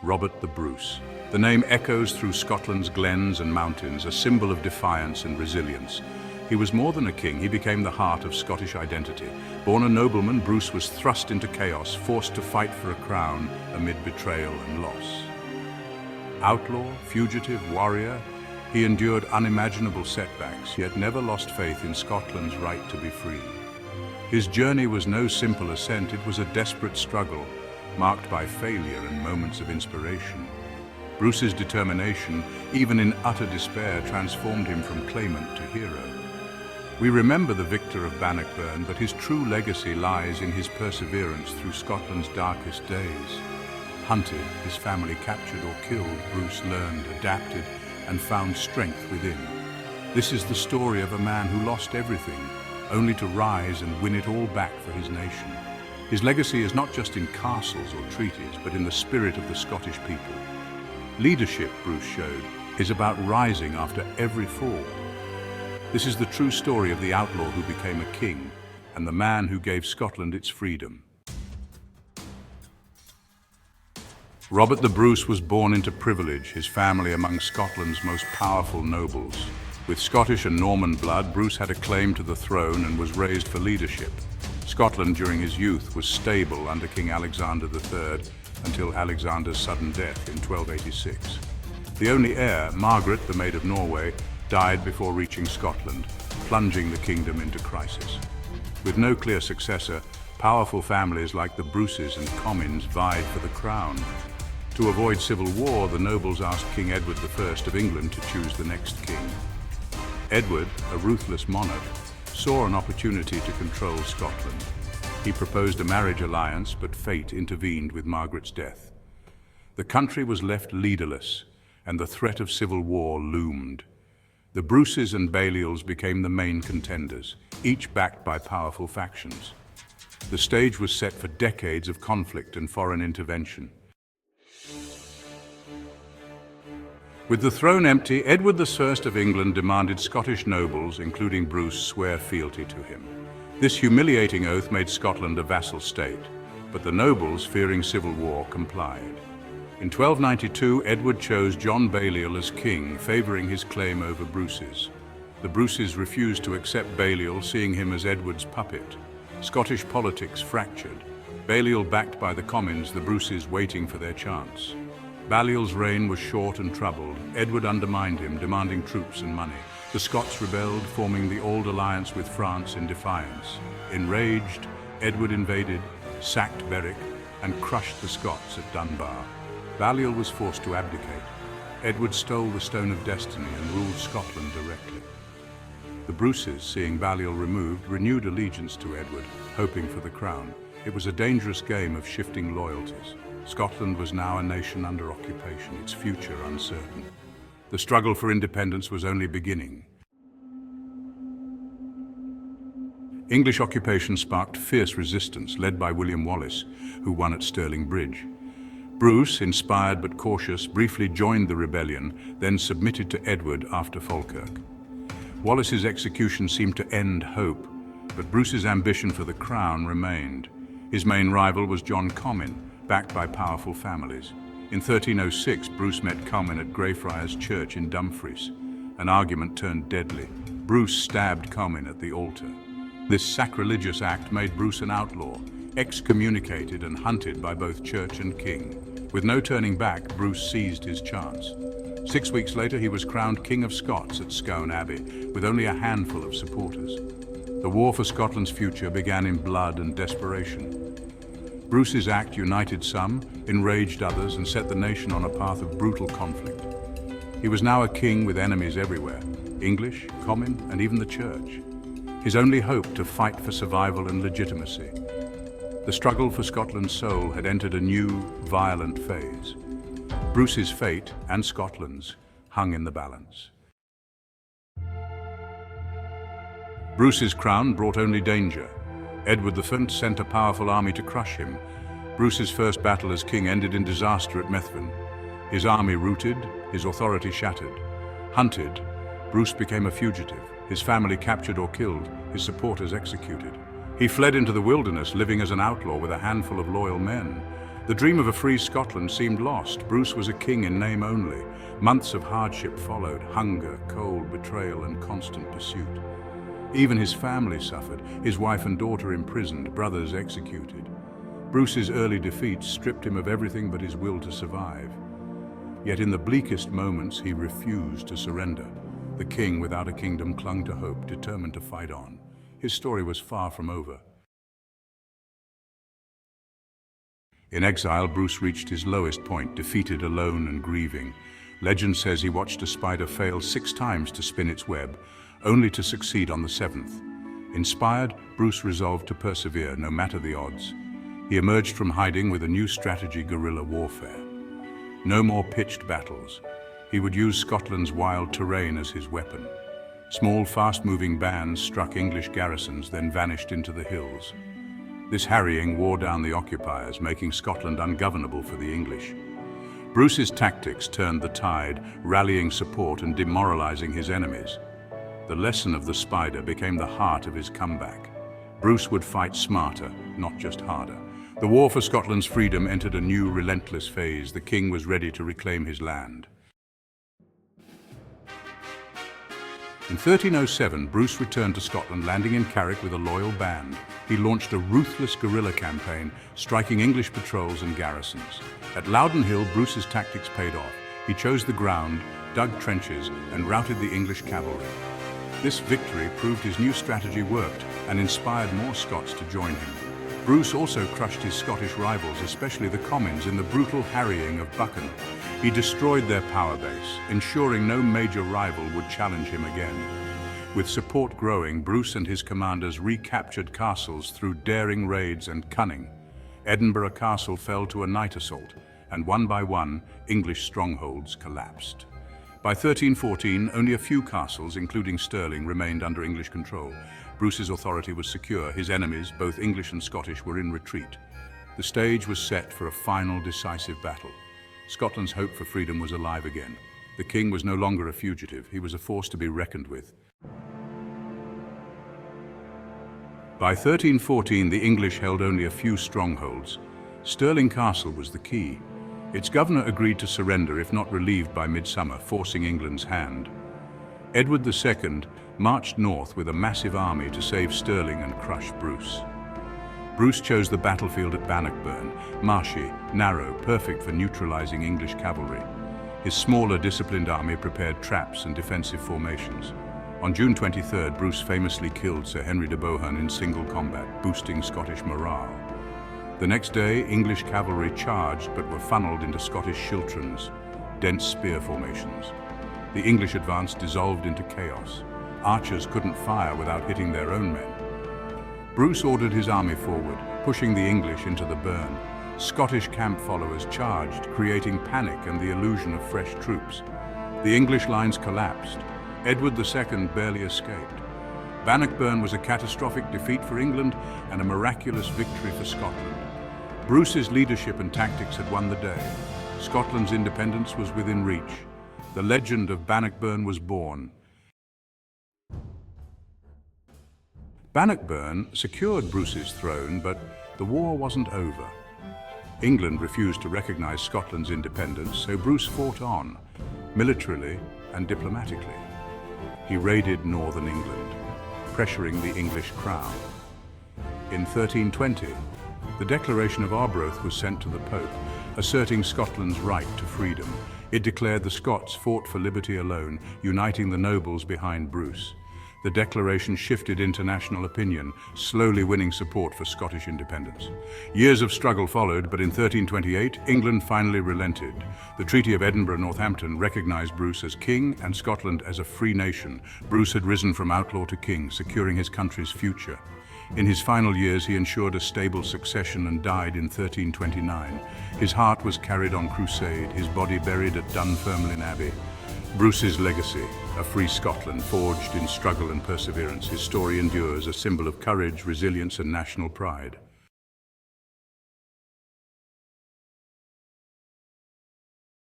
Robert the Bruce. The name echoes through Scotland's glens and mountains, a symbol of defiance and resilience. He was more than a king, he became the heart of Scottish identity. Born a nobleman, Bruce was thrust into chaos, forced to fight for a crown amid betrayal and loss. Outlaw, fugitive, warrior, he endured unimaginable setbacks, yet never lost faith in Scotland's right to be free. His journey was no simple ascent, it was a desperate struggle, marked by failure and moments of inspiration. Bruce's determination, even in utter despair, transformed him from claimant to hero. We remember the victor of Bannockburn, but his true legacy lies in his perseverance through Scotland's darkest days. Hunted, his family captured or killed, Bruce learned, adapted, and found strength within. This is the story of a man who lost everything, only to rise and win it all back for his nation. His legacy is not just in castles or treaties, but in the spirit of the Scottish people. Leadership, Bruce showed, is about rising after every fall. This is the true story of the outlaw who became a king, and the man who gave Scotland its freedom. Robert the Bruce was born into privilege, his family among Scotland's most powerful nobles. With Scottish and Norman blood, Bruce had a claim to the throne and was raised for leadership. Scotland during his youth was stable under King Alexander III until Alexander's sudden death in 1286. The only heir, Margaret, the Maid of Norway, died before reaching Scotland, plunging the kingdom into crisis. With no clear successor, powerful families like the Bruces and Comyns vied for the crown. To avoid civil war, the nobles asked King Edward I of England to choose the next king. Edward, a ruthless monarch, saw an opportunity to control Scotland. He proposed a marriage alliance, but fate intervened with Margaret's death. The country was left leaderless, and the threat of civil war loomed. The Bruces and Balliols became the main contenders, each backed by powerful factions. The stage was set for decades of conflict and foreign intervention. With the throne empty, Edward I of England demanded Scottish nobles, including Bruce, swear fealty to him. This humiliating oath made Scotland a vassal state, but the nobles, fearing civil war, complied. In 1292, Edward chose John Balliol as king, favouring his claim over Bruce's. The Bruces refused to accept Balliol, seeing him as Edward's puppet. Scottish politics fractured. Balliol backed by the Comyns, the Bruces waiting for their chance. Balliol's reign was short and troubled. Edward undermined him, demanding troops and money. The Scots rebelled, forming the old alliance with France in defiance. Enraged, Edward invaded, sacked Berwick, and crushed the Scots at Dunbar. Balliol was forced to abdicate. Edward stole the Stone of Destiny and ruled Scotland directly. The Bruces, seeing Balliol removed, renewed allegiance to Edward, hoping for the crown. It was a dangerous game of shifting loyalties. Scotland was now a nation under occupation, its future uncertain. The struggle for independence was only beginning. English occupation sparked fierce resistance, led by William Wallace, who won at Stirling Bridge. Bruce, inspired but cautious, briefly joined the rebellion, then submitted to Edward after Falkirk. Wallace's execution seemed to end hope, but Bruce's ambition for the crown remained. His main rival was John Comyn, backed by powerful families. In 1306, Bruce met Comyn at Greyfriars Church in Dumfries. An argument turned deadly. Bruce stabbed Comyn at the altar. This sacrilegious act made Bruce an outlaw, excommunicated and hunted by both church and king. With no turning back, Bruce seized his chance. 6 weeks later, he was crowned King of Scots at Scone Abbey, with only a handful of supporters. The war for Scotland's future began in blood and desperation. Bruce's act united some, enraged others, and set the nation on a path of brutal conflict. He was now a king with enemies everywhere, English, Comyn, and even the church. His only hope to fight for survival and legitimacy. The struggle for Scotland's soul had entered a new, violent phase. Bruce's fate, and Scotland's, hung in the balance. Bruce's crown brought only danger. Edward I sent a powerful army to crush him. Bruce's first battle as king ended in disaster at Methven. His army routed, his authority shattered. Hunted, Bruce became a fugitive, his family captured or killed, his supporters executed. He fled into the wilderness, living as an outlaw with a handful of loyal men. The dream of a free Scotland seemed lost. Bruce was a king in name only. Months of hardship followed: hunger, cold, betrayal, and constant pursuit. Even his family suffered, his wife and daughter imprisoned, brothers executed. Bruce's early defeats stripped him of everything but his will to survive. Yet in the bleakest moments, he refused to surrender. The king without a kingdom clung to hope, determined to fight on. His story was far from over. In exile, Bruce reached his lowest point, defeated, alone, and grieving. Legend says he watched a spider fail 6 times to spin its web, only to succeed on the 7th. Inspired, Bruce resolved to persevere, no matter the odds. He emerged from hiding with a new strategy: guerrilla warfare. No more pitched battles. He would use Scotland's wild terrain as his weapon. Small, fast-moving bands struck English garrisons, then vanished into the hills. This harrying wore down the occupiers, making Scotland ungovernable for the English. Bruce's tactics turned the tide, rallying support and demoralizing his enemies. The lesson of the spider became the heart of his comeback. Bruce would fight smarter, not just harder. The war for Scotland's freedom entered a new, relentless phase. The king was ready to reclaim his land. In 1307, Bruce returned to Scotland, landing in Carrick with a loyal band. He launched a ruthless guerrilla campaign, striking English patrols and garrisons. At Loudon Hill, Bruce's tactics paid off. He chose the ground, dug trenches, and routed the English cavalry. This victory proved his new strategy worked and inspired more Scots to join him. Bruce also crushed his Scottish rivals, especially the Comyns, in the brutal harrying of Buchan. He destroyed their power base, ensuring no major rival would challenge him again. With support growing, Bruce and his commanders recaptured castles through daring raids and cunning. Edinburgh Castle fell to a night assault, and one by one, English strongholds collapsed. By 1314, only a few castles, including Stirling, remained under English control. Bruce's authority was secure. His enemies, both English and Scottish, were in retreat. The stage was set for a final, decisive battle. Scotland's hope for freedom was alive again. The king was no longer a fugitive. He was a force to be reckoned with. By 1314, the English held only a few strongholds. Stirling Castle was the key. Its governor agreed to surrender if not relieved by midsummer, forcing England's hand. Edward II marched north with a massive army to save Stirling and crush Bruce. Bruce chose the battlefield at Bannockburn, marshy, narrow, perfect for neutralizing English cavalry. His smaller, disciplined army prepared traps and defensive formations. On June 23rd, Bruce famously killed Sir Henry de Bohun in single combat, boosting Scottish morale. The next day, English cavalry charged but were funneled into Scottish schiltrons, dense spear formations. The English advance dissolved into chaos. Archers couldn't fire without hitting their own men. Bruce ordered his army forward, pushing the English into the burn. Scottish camp followers charged, creating panic and the illusion of fresh troops. The English lines collapsed. Edward II barely escaped. Bannockburn was a catastrophic defeat for England and a miraculous victory for Scotland. Bruce's leadership and tactics had won the day. Scotland's independence was within reach. The legend of Bannockburn was born. Bannockburn secured Bruce's throne, but the war wasn't over. England refused to recognize Scotland's independence, so Bruce fought on, militarily and diplomatically. He raided northern England, pressuring the English crown. In 1320, the Declaration of Arbroath was sent to the Pope, asserting Scotland's right to freedom. It declared the Scots fought for liberty alone, uniting the nobles behind Bruce. The declaration shifted international opinion, slowly winning support for Scottish independence. Years of struggle followed, but in 1328, England finally relented. The Treaty of Edinburgh-Northampton recognized Bruce as king and Scotland as a free nation. Bruce had risen from outlaw to king, securing his country's future. In his final years, he ensured a stable succession and died in 1329. His heart was carried on crusade, his body buried at Dunfermline Abbey. Bruce's legacy, a free Scotland forged in struggle and perseverance. His story endures, a symbol of courage, resilience, and national pride.